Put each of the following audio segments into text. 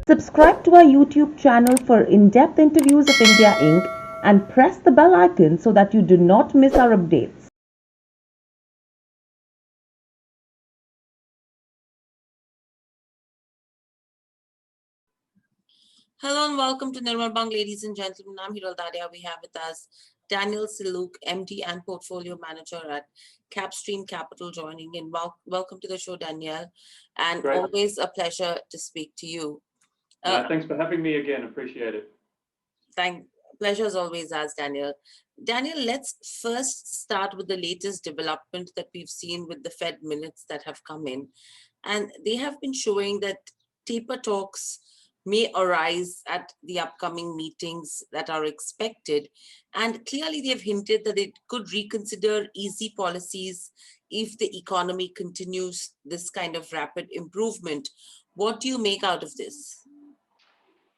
Subscribe to our YouTube channel for in-depth interviews of India Inc. and press the bell icon so that you do not miss our updates. Hello and welcome to Nirmal, ladies and gentlemen. I'm Hiral Dadia. We have with us Daniel Siluk, MD and Portfolio Manager at Kapstream Capital, joining in. Welcome to the show, Daniel, and Great. always a pleasure to speak to you. Thanks for having me again. Appreciate it. Pleasure as always, as Daniel. Daniel, let's first start with the latest development that we've seen with the Fed minutes that have come in. And they have been showing that taper talks may arise at the upcoming meetings that are expected. And clearly, they've hinted that it could reconsider easy policies if the economy continues this kind of rapid improvement. What do you make out of this?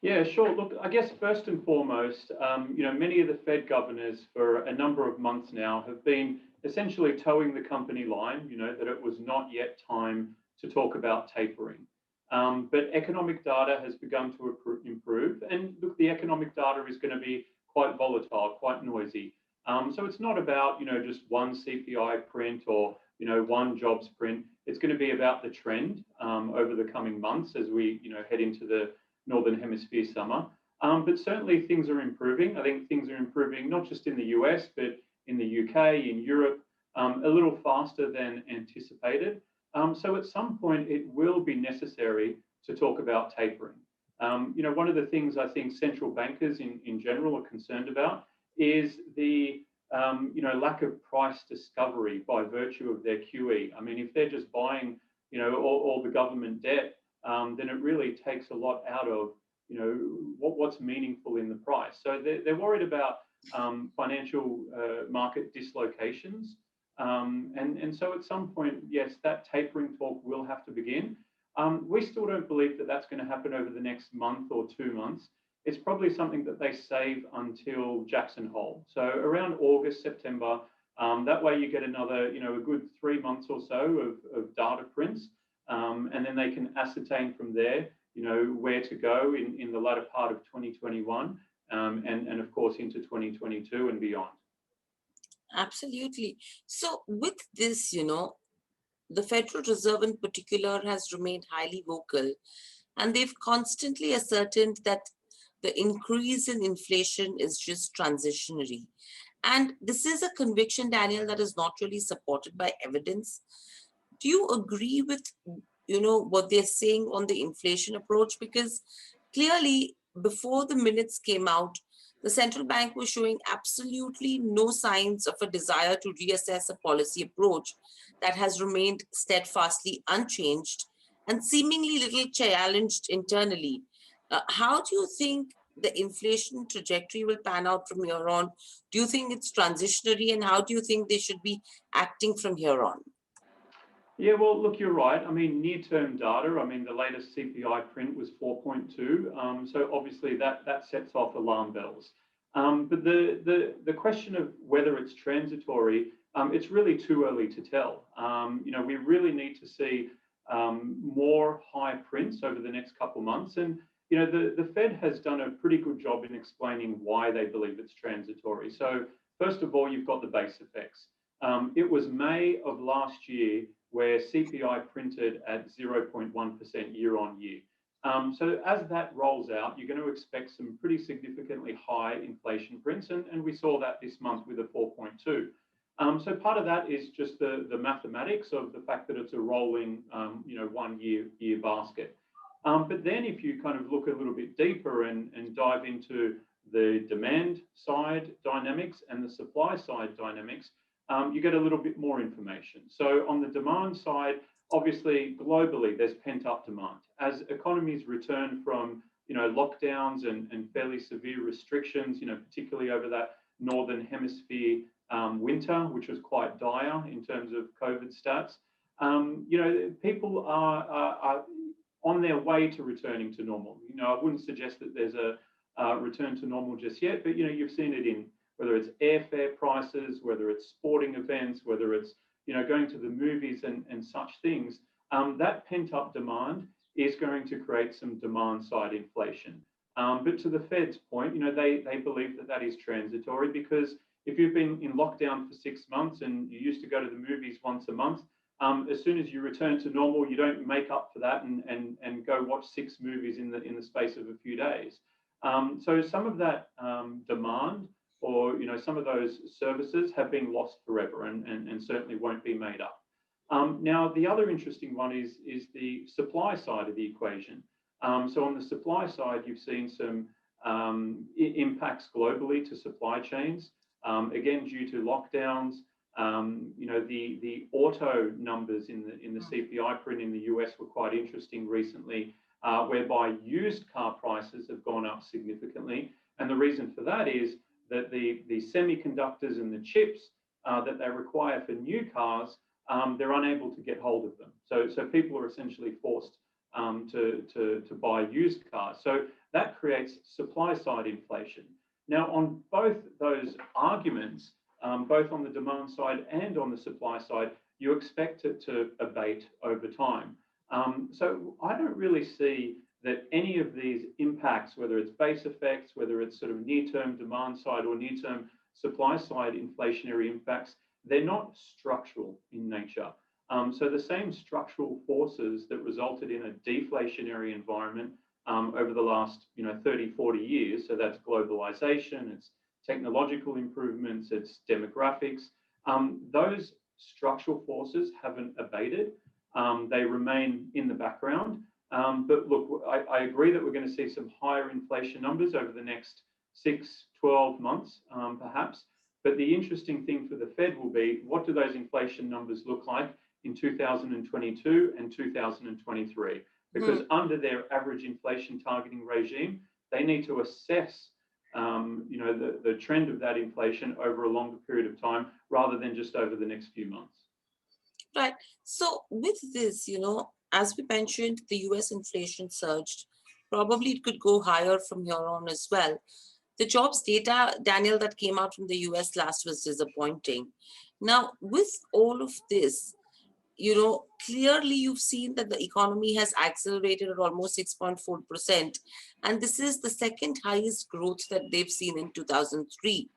Yeah, sure. Look, I guess first and foremost, many of the Fed governors for a number of months now have been essentially towing the company line, that it was not yet time to talk about tapering. But economic data has begun to improve. And look, the economic data is going to be quite volatile, quite noisy. So it's not about, just one CPI print or, one jobs print. It's going to be about the trend over the coming months as we, head into the Northern Hemisphere summer. But certainly things are improving. I think things are improving not just in the US, but in the UK, in Europe, a little faster than anticipated. So at some point, it will be necessary to talk about tapering. One of the things I think central bankers in general are concerned about is the lack of price discovery by virtue of their QE. I mean, if they're just buying, all the government debt, then it really takes a lot out of, what's meaningful in the price. So they're worried about financial market dislocations. And so at some point, yes, that tapering talk will have to begin. We still don't believe that that's going to happen over the next month or 2 months. It's probably something that they save until Jackson Hole. So around August, September, that way you get another, a good 3 months or so of data prints. And then they can ascertain from there, where to go in the latter part of 2021 and of course into 2022 and beyond. Absolutely. So with this, the Federal Reserve in particular has remained highly vocal, and they've constantly asserted that the increase in inflation is just transitionary. And this is a conviction, Daniel, that is not really supported by evidence. Do you agree with, what they're saying on the inflation approach? Because clearly, before the minutes came out, the central bank was showing absolutely no signs of a desire to reassess a policy approach that has remained steadfastly unchanged and seemingly little challenged internally. How do you think the inflation trajectory will pan out from here on? Do you think it's transitionary, and how do you think they should be acting from here on? Yeah, well, look, you're right. I mean, near-term data, the latest CPI print was 4.2. So obviously that sets off alarm bells. But the question of whether it's transitory, it's really too early to tell. We really need to see more high prints over the next couple of months. And, the Fed has done a pretty good job in explaining why they believe it's transitory. So first of all, you've got the base effects. It was May of last year where CPI printed at 0.1% year on year. So as that rolls out, you're going to expect some pretty significantly high inflation prints, and we saw that this month with a 4.2. So part of that is just the mathematics of the fact that it's a rolling, 1 year basket. But then if you kind of look a little bit deeper and dive into the demand side dynamics and the supply side dynamics, you get a little bit more information. So on the demand side, obviously globally, there's pent-up demand. As economies return from lockdowns and fairly severe restrictions, particularly over that Northern Hemisphere winter, which was quite dire in terms of COVID stats, people are on their way to returning to normal. I wouldn't suggest that there's a return to normal just yet, but you've seen it in whether it's airfare prices, whether it's sporting events, whether it's going to the movies and such things. That pent-up demand is going to create some demand side inflation. But to the Fed's point, they believe that that is transitory, because if you've been in lockdown for 6 months and you used to go to the movies once a month, as soon as you return to normal, you don't make up for that and go watch 6 movies in the space of a few days. So some of that demand, or some of those services, have been lost forever and certainly won't be made up. Now, the other interesting one is the supply side of the equation. So on the supply side, you've seen some impacts globally to supply chains. Again, due to lockdowns, the auto numbers in the CPI print in the US were quite interesting recently, whereby used car prices have gone up significantly. And the reason for that is that the semiconductors and the chips that they require for new cars, they're unable to get hold of them. So people are essentially forced to buy used cars. So that creates supply side inflation. Now, on both those arguments, both on the demand side and on the supply side, you expect it to abate over time. So I don't really see that any of these impacts, whether it's base effects, whether it's sort of near-term demand side or near-term supply side inflationary impacts, they're not structural in nature. So the same structural forces that resulted in a deflationary environment over the last 30, 40 years, so that's globalization, it's technological improvements, it's demographics, those structural forces haven't abated. They remain in the background. But look, I agree that we're going to see some higher inflation numbers over the next 6, 12 months, perhaps. But the interesting thing for the Fed will be, what do those inflation numbers look like in 2022 and 2023? Because under their average inflation targeting regime, they need to assess the trend of that inflation over a longer period of time, rather than just over the next few months. Right. So with this, as we mentioned, the US inflation surged. Probably it could go higher from here on as well. The jobs data, Daniel, that came out from the US last was disappointing. Now, with all of this, clearly you've seen that the economy has accelerated at almost 6.4%. And this is the second highest growth that they've seen in 2003.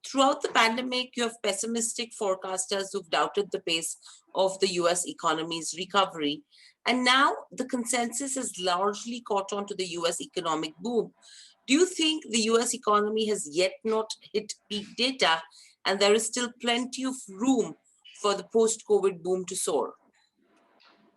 Throughout the pandemic, you have pessimistic forecasters who've doubted the pace of the US economy's recovery. And now the consensus has largely caught on to the US economic boom. Do you think the US economy has yet not hit peak data, and there is still plenty of room for the post-COVID boom to soar?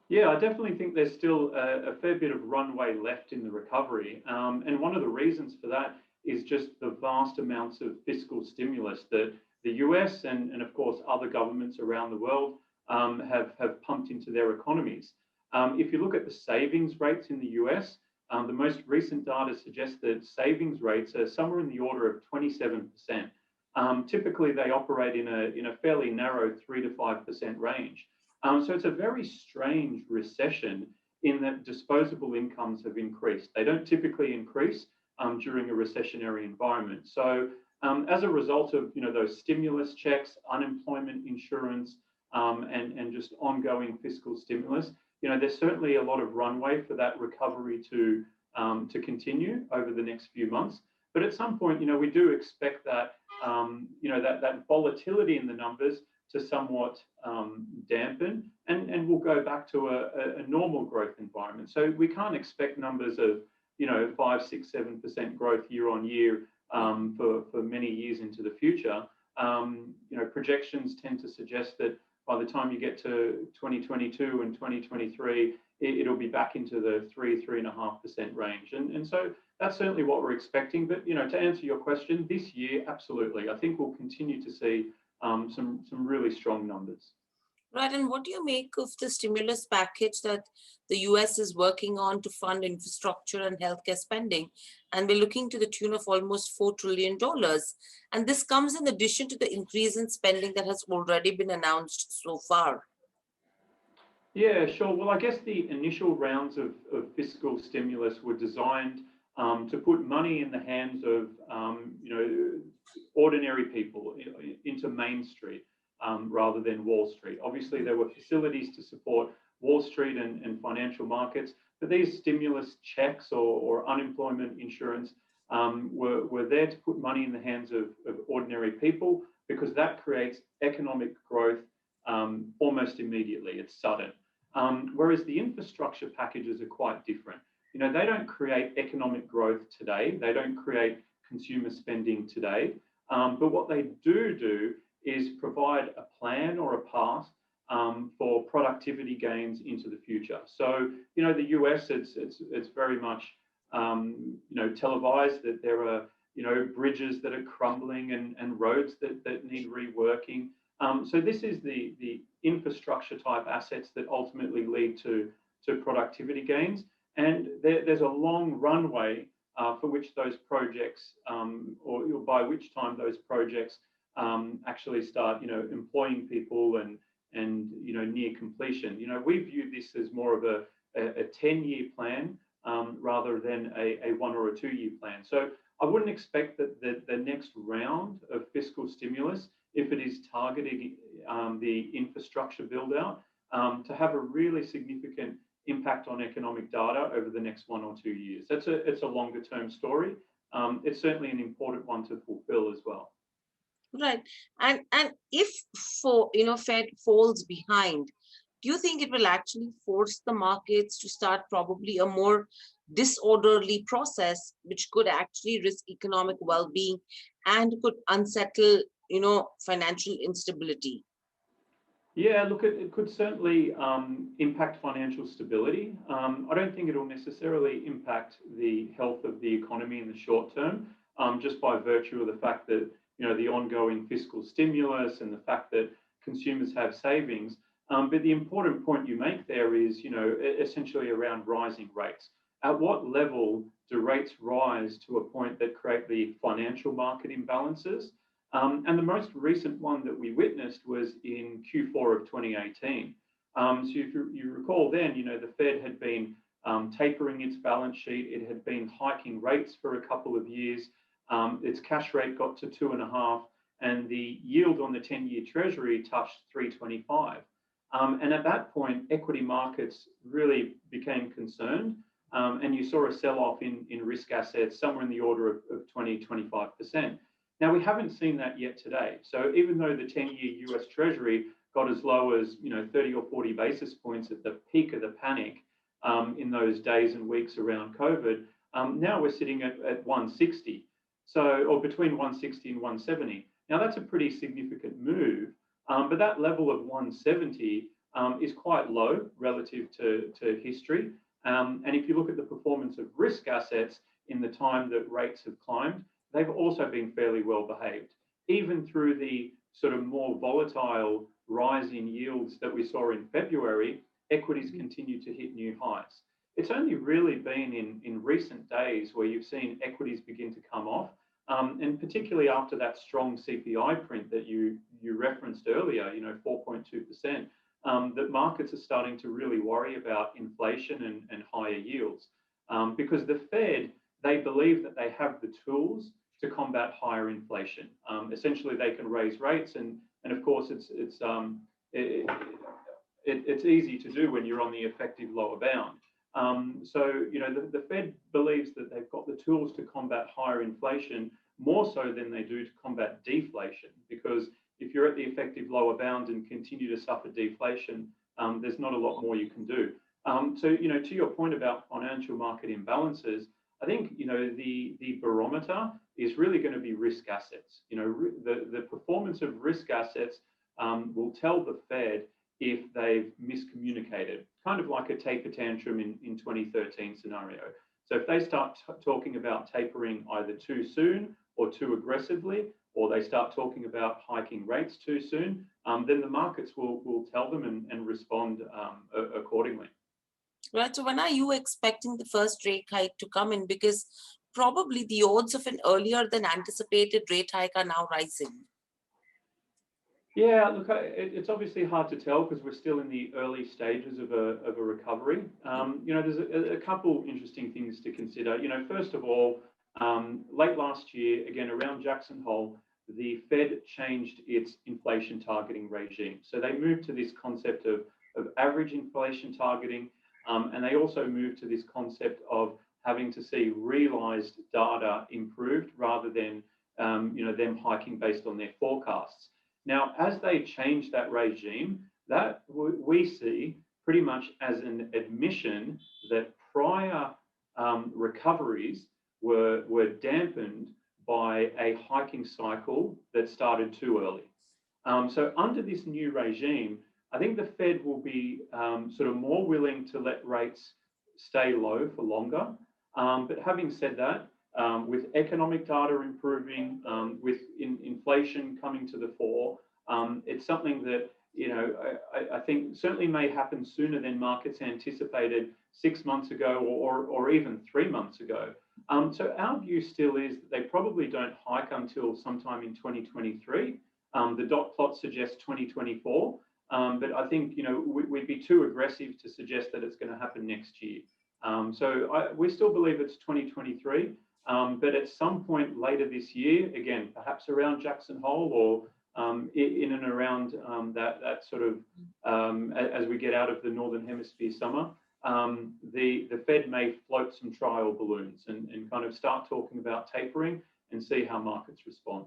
Yeah, I definitely think there's still a fair bit of runway left in the recovery. And one of the reasons for that is just the vast amounts of fiscal stimulus that the US and of course other governments around the world have pumped into their economies. If you look at the savings rates in the US, the most recent data suggests that savings rates are somewhere in the order of 27%. Typically, they operate in a fairly narrow 3 to 5% range. So it's a very strange recession in that disposable incomes have increased. They don't typically increase during a recessionary environment. So as a result of those stimulus checks, unemployment insurance, and just ongoing fiscal stimulus, there's certainly a lot of runway for that recovery to continue over the next few months. But at some point, we do expect that that volatility in the numbers to somewhat dampen, and we'll go back to a normal growth environment. So we can't expect numbers of 5, 6, 7% growth year on year for many years into the future. Projections tend to suggest that by the time you get to 2022 and 2023, it'll be back into the 3.5% range. And so that's certainly what we're expecting. But, to answer your question, this year, absolutely. I think we'll continue to see some really strong numbers. Right. And what do you make of the stimulus package that the US is working on to fund infrastructure and healthcare spending? And we're looking to the tune of almost $4 trillion. And this comes in addition to the increase in spending that has already been announced so far. Yeah, sure. Well, I guess the initial rounds of fiscal stimulus were designed to put money in the hands of, ordinary people into Main Street rather than Wall Street. Obviously, there were facilities to support Wall Street and financial markets. But these stimulus checks or unemployment insurance were there to put money in the hands of ordinary people, because that creates economic growth almost immediately. It's sudden. Whereas the infrastructure packages are quite different. You know, they don't create economic growth today. They don't create consumer spending today. But what they do is provide a plan or a path for productivity gains into the future. So, you know, the US, it's very much, you know, televised that there are, you know, bridges that are crumbling and roads that need reworking. So this is the infrastructure type assets that ultimately lead to productivity gains. And there's a long runway for which those projects, or by which time those projects actually start, you know, employing people and you know, near completion. You know, we view this as more of a 10-year plan rather than a 1 or a 2-year plan. So I wouldn't expect that the next round of fiscal stimulus, if it is targeting the infrastructure build out, to have a really significant impact on economic data over the next 1 or 2 years. It's a longer term story. It's certainly an important one to fulfill as well. Right. And if Fed falls behind, do you think it will actually force the markets to start probably a more disorderly process, which could actually risk economic well-being and could unsettle, financial instability? Yeah, look, it could certainly impact financial stability. I don't think it'll necessarily impact the health of the economy in the short term, just by virtue of the fact that, the ongoing fiscal stimulus and the fact that consumers have savings. But the important point you make there is, essentially around rising rates. At what level do rates rise to a point that create the financial market imbalances? And the most recent one that we witnessed was in Q4 of 2018. So if you recall then, the Fed had been tapering its balance sheet. It had been hiking rates for a couple of years. Its cash rate got to 2.5, and the yield on the 10-year Treasury touched 3.25. And at that point, equity markets really became concerned, and you saw a sell-off in risk assets somewhere in the order of 20-25%. Now, we haven't seen that yet today. So even though the 10-year US Treasury got as low as 30 or 40 basis points at the peak of the panic in those days and weeks around COVID, now we're sitting at 160. So, or between 160 and 170. Now, that's a pretty significant move, but that level of 170 is quite low relative to history. And if you look at the performance of risk assets in the time that rates have climbed, they've also been fairly well behaved. Even through the sort of more volatile rise in yields that we saw in February, equities continue to hit new highs. It's only really been in recent days where you've seen equities begin to come off, and particularly after that strong CPI print that you referenced earlier, 4.2%, that markets are starting to really worry about inflation and higher yields, because the Fed, they believe that they have the tools to combat higher inflation. Essentially, they can raise rates, and of course, it's easy to do when you're on the effective lower bound. So, the Fed believes that they've got the tools to combat higher inflation more so than they do to combat deflation, because if you're at the effective lower bound and continue to suffer deflation, there's not a lot more you can do. So, to your point about financial market imbalances, I think, the barometer is really going to be risk assets. The performance of risk assets will tell the Fed if they've miscommunicated, kind of like a taper tantrum in 2013 scenario. So if they start talking about tapering either too soon or too aggressively, or they start talking about hiking rates too soon, then the markets will tell them and respond accordingly. Right. So when are you expecting the first rate hike to come in? Because probably the odds of an earlier than anticipated rate hike are now rising. Yeah, look, it's obviously hard to tell because we're still in the early stages of a recovery. There's a couple interesting things to consider. First of all, late last year, again, around Jackson Hole, the Fed changed its inflation targeting regime. So they moved to this concept of average inflation targeting, and they also moved to this concept of having to see realized data improved rather than them hiking based on their forecasts. Now, as they change that regime, that we see pretty much as an admission that prior recoveries were dampened by a hiking cycle that started too early. So under this new regime, I think the Fed will be sort of more willing to let rates stay low for longer. But having said that, with economic data improving, with inflation coming to the fore, it's something that I think certainly may happen sooner than markets anticipated 6 months ago or even 3 months ago. So our view still is that they probably don't hike until sometime in 2023. The dot plot suggests 2024, but I think we'd be too aggressive to suggest that it's going to happen next year. So we still believe it's 2023, but at some point later this year, again, perhaps around Jackson Hole or in and around that sort of as we get out of the Northern Hemisphere summer, the Fed may float some trial balloons and kind of start talking about tapering and see how markets respond.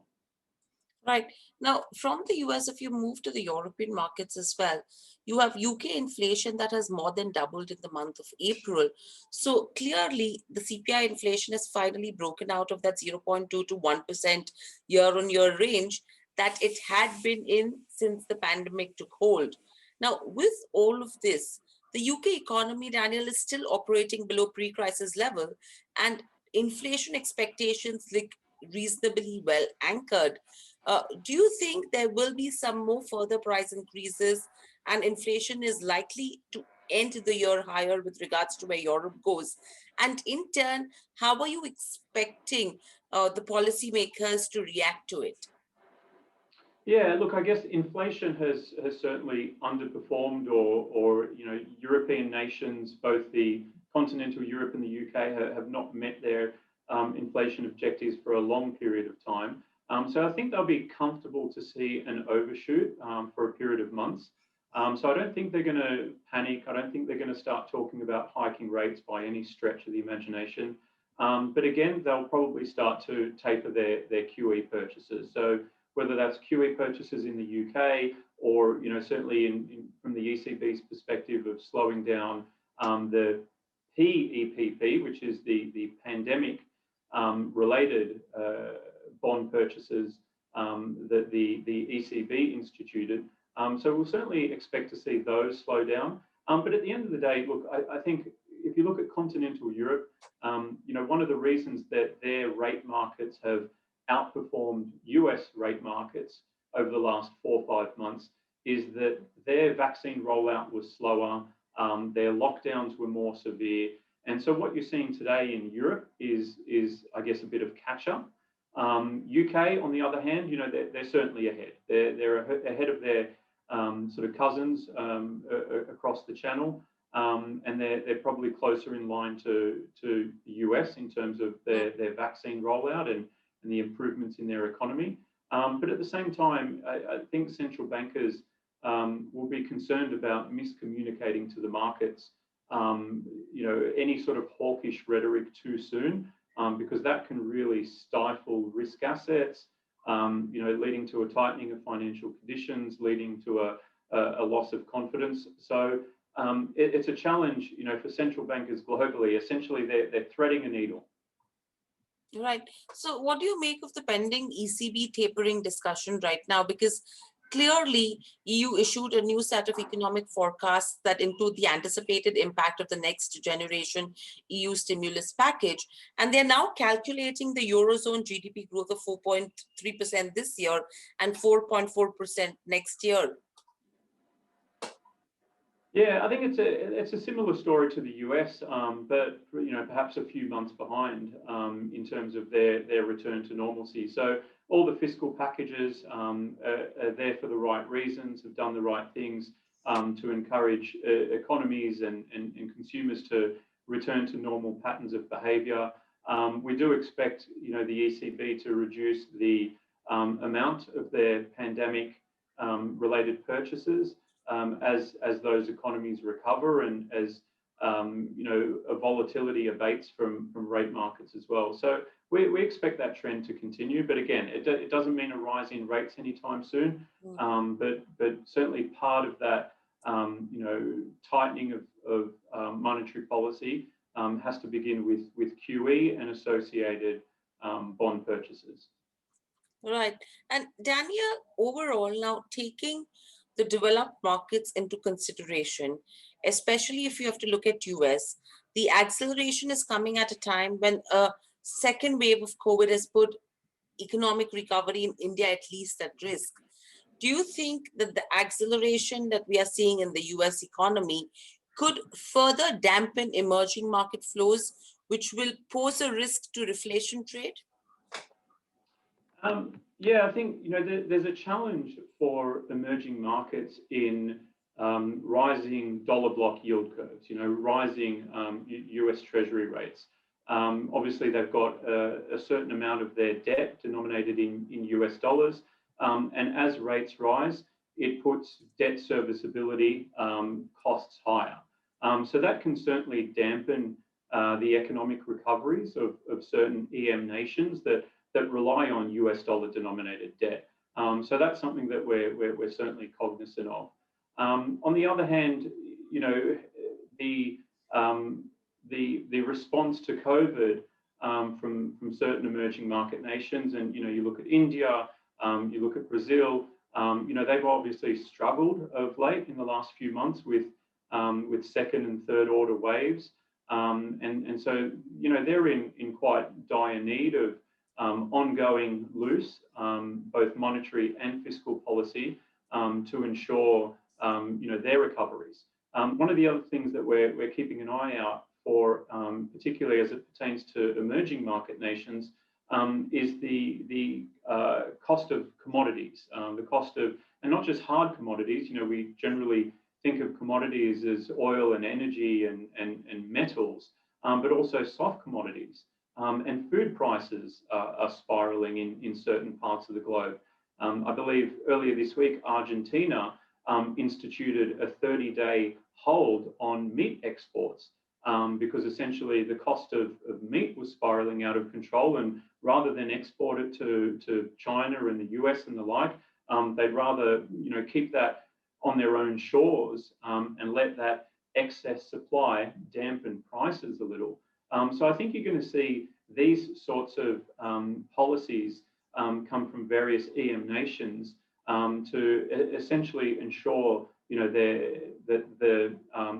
Right. Now, from the US, if you move to the European markets as well, you have UK inflation that has more than doubled in the month of April. So clearly, the CPI inflation has finally broken out of that 0.2 to 1% year-on-year range that it had been in since the pandemic took hold. Now, with all of this, the UK economy, Daniel, is still operating below pre-crisis level, and inflation expectations look reasonably well anchored. Do you think there will be some more further price increases and inflation is likely to end the year higher with regards to where Europe goes? And in turn, how are you expecting the policymakers to react to it? Yeah, look, I guess inflation has certainly underperformed, or European nations, both the continental Europe and the UK, have not met their inflation objectives for a long period of time. So I think they'll be comfortable to see an overshoot for a period of months. So I don't think they're going to panic. I don't think they're going to start talking about hiking rates by any stretch of the imagination. But again, they'll probably start to taper their QE purchases. So whether that's QE purchases in the UK or certainly from the ECB's perspective of slowing down the PEPP, which is the pandemic related bond purchases that the ECB instituted. So we'll certainly expect to see those slow down. But at the end of the day, look, I think if you look at continental Europe, one of the reasons that their rate markets have outperformed US rate markets over the last 4 or 5 months is that their vaccine rollout was slower, their lockdowns were more severe. And so what you're seeing today in Europe is I guess, a bit of catch up. UK, on the other hand, they're certainly ahead. They're ahead of their sort of cousins across the channel, and they're probably closer in line to the US in terms of their vaccine rollout and the improvements in their economy. But at the same time, I think central bankers will be concerned about miscommunicating to the markets, any sort of hawkish rhetoric too soon. Because that can really stifle risk assets, leading to a tightening of financial conditions, leading to a loss of confidence. So it's a challenge, for central bankers globally. Essentially, they're threading a needle. Right. So what do you make of the pending ECB tapering discussion right now? Because clearly, EU issued a new set of economic forecasts that include the anticipated impact of the next generation EU stimulus package. And they're now calculating the Eurozone GDP growth of 4.3% this year and 4.4% next year. Yeah, I think it's a similar story to the US, but perhaps a few months behind in terms of their return to normalcy. So all the fiscal packages are there for the right reasons, have done the right things to encourage economies and consumers to return to normal patterns of behaviour. We do expect the ECB to reduce the amount of their pandemic related purchases. as those economies recover and as a volatility abates from rate markets as well. So we expect that trend to continue, but again, it doesn't mean a rise in rates anytime soon. But certainly part of that tightening of monetary policy has to begin with QE and associated bond purchases. Right. And Dania, overall, now taking the developed markets into consideration, especially if you have to look at US, the acceleration is coming at a time when a second wave of COVID has put economic recovery in India at least at risk. Do you think that the acceleration that we are seeing in the US economy could further dampen emerging market flows, which will pose a risk to reflation trade? Yeah, I think there's a challenge for emerging markets in rising dollar block yield curves. Rising US Treasury rates. Obviously, they've got a certain amount of their debt denominated in US dollars, and as rates rise, it puts debt serviceability costs higher. So that can certainly dampen the economic recoveries of certain EM nations that rely on US dollar denominated debt. So that's something that we're certainly cognizant of. On the other hand, the response to COVID from certain emerging market nations, and you look at India, you look at Brazil, they've obviously struggled of late in the last few months with second and third order waves, and so they're in quite dire need of ongoing loose, both monetary and fiscal policy to ensure their recoveries. One of the other things that we're keeping an eye out for, particularly as it pertains to emerging market nations, is the cost of commodities, the cost of, and not just hard commodities. We generally think of commodities as oil and energy and metals, but also soft commodities. And food prices are spiraling in certain parts of the globe. I believe earlier this week, Argentina instituted a 30-day hold on meat exports because essentially the cost of meat was spiraling out of control, and rather than export it to China and the US and the like, they'd rather keep that on their own shores and let that excess supply dampen prices a little. So I think you're going to see these sorts of policies come from various EM nations to essentially ensure that the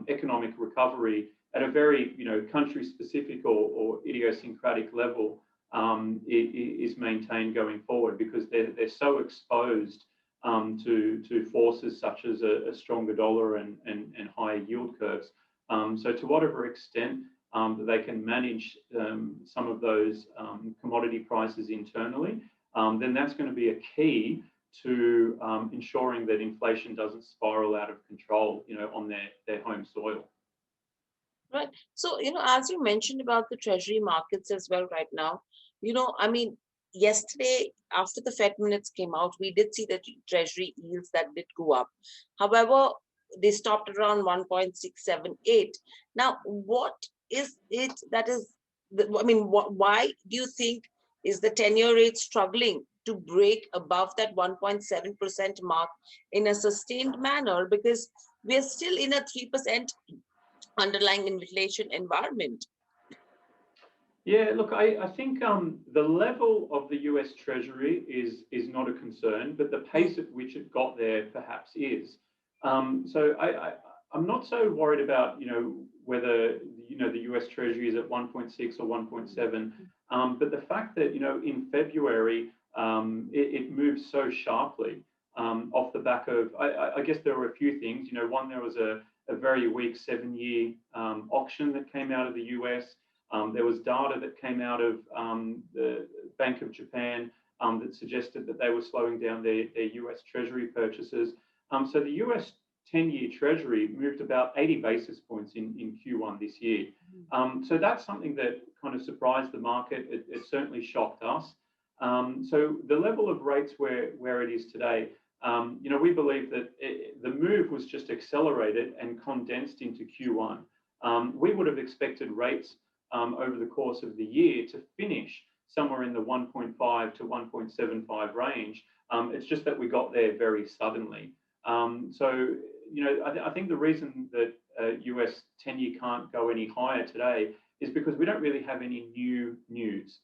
economic recovery at a very country-specific or idiosyncratic level is maintained going forward, because they're so exposed to forces such as a stronger dollar and higher yield curves. So to whatever extent that they can manage some of those commodity prices internally, then that's going to be a key to ensuring that inflation doesn't spiral out of control, on their home soil. Right. So, as you mentioned about the treasury markets as well right now, yesterday after the Fed minutes came out, we did see the treasury yields that did go up. However, they stopped around 1.678. Now, what is it that is, why do you think is the 10-year rate struggling to break above that 1.7% mark in a sustained manner? Because we're still in a 3% underlying inflation environment. Yeah, look, I think the level of the US Treasury is not a concern, but the pace at which it got there perhaps is. So I'm not so worried about whether the US Treasury is at 1.6 or 1.7, but the fact that in February it moved so sharply off the back of, I guess there were a few things. One, there was a very weak 7-year auction that came out of the US. There was data that came out of the Bank of Japan that suggested that they were slowing down their US Treasury purchases. So the US 10-year Treasury moved about 80 basis points in Q1 this year. So that's something that kind of surprised the market. It certainly shocked us. So the level of rates where it is today, We believe that the move was just accelerated and condensed into Q1. We would have expected rates over the course of the year to finish somewhere in the 1.5 to 1.75 range. It's just that we got there very suddenly. I think the reason that US 10-year can't go any higher today is because we don't really have any new news.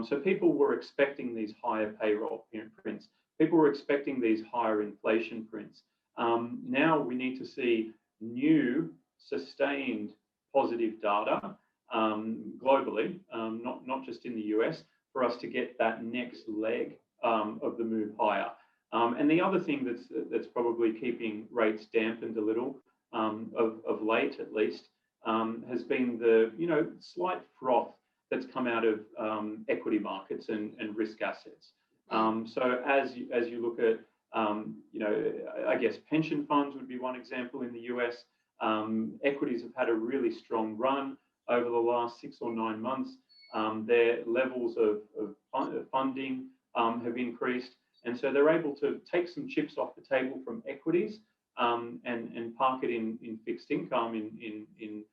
So people were expecting these higher payroll prints. People were expecting these higher inflation prints. Now we need to see new, sustained positive data globally, not just in the US, for us to get that next leg of the move higher. And the other thing that's probably keeping rates dampened a little of late, at least, has been the slight froth that's come out of equity markets and risk assets. So as you look at, I guess pension funds would be one example in the US. Equities have had a really strong run over the last 6 or 9 months. Their levels of funding have increased. And so they're able to take some chips off the table from equities and park it in fixed income in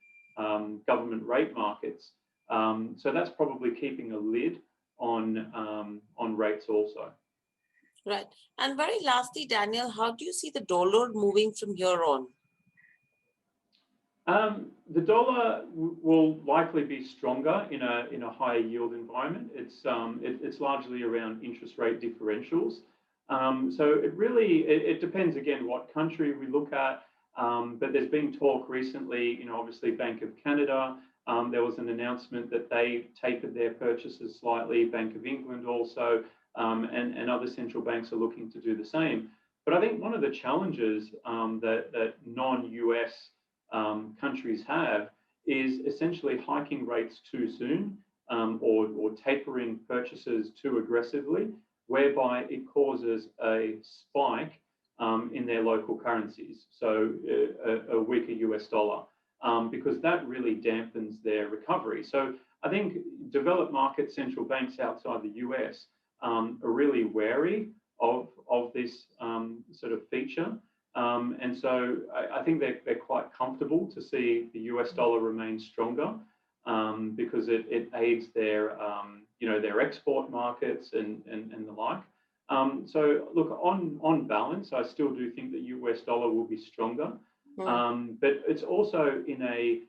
government rate markets. So that's probably keeping a lid on rates also. Right. And very lastly, Daniel, how do you see the dollar moving from here on? The dollar will likely be stronger in a higher yield environment. It's largely around interest rate differentials. So it depends again what country we look at. But there's been talk recently, obviously Bank of Canada. There was an announcement that they tapered their purchases slightly. Bank of England also, and other central banks are looking to do the same. But I think one of the challenges that non-US countries have is essentially hiking rates too soon or tapering purchases too aggressively, whereby it causes a spike in their local currencies, so a weaker US dollar, because that really dampens their recovery. So I think developed market central banks outside the US are really wary of this sort of feature. And so I think they're quite comfortable to see the US dollar remain stronger because it aids their export markets and the like. So look, on balance, I still do think the US dollar will be stronger, but it's also in a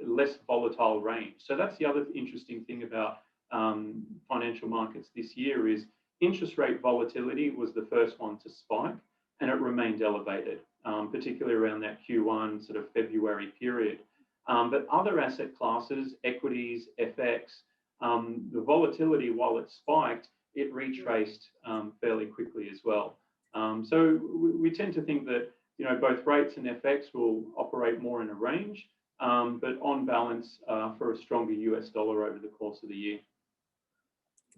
less volatile range. So that's the other interesting thing about financial markets this year is interest rate volatility was the first one to spike, and it remained elevated, particularly around that Q1 sort of February period. But other asset classes, equities, FX, the volatility, while it spiked, it retraced fairly quickly as well. So we tend to think that both rates and FX will operate more in a range, but on balance for a stronger US dollar over the course of the year.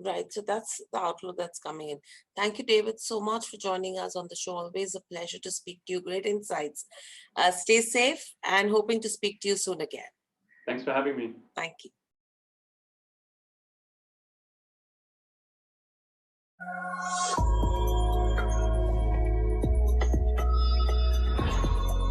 Right. So that's the outlook that's coming in. Thank you, David, so much for joining us on the show. Always a pleasure to speak to you. Great insights. Stay safe and hoping to speak to you soon again. Thanks for having me. Thank you.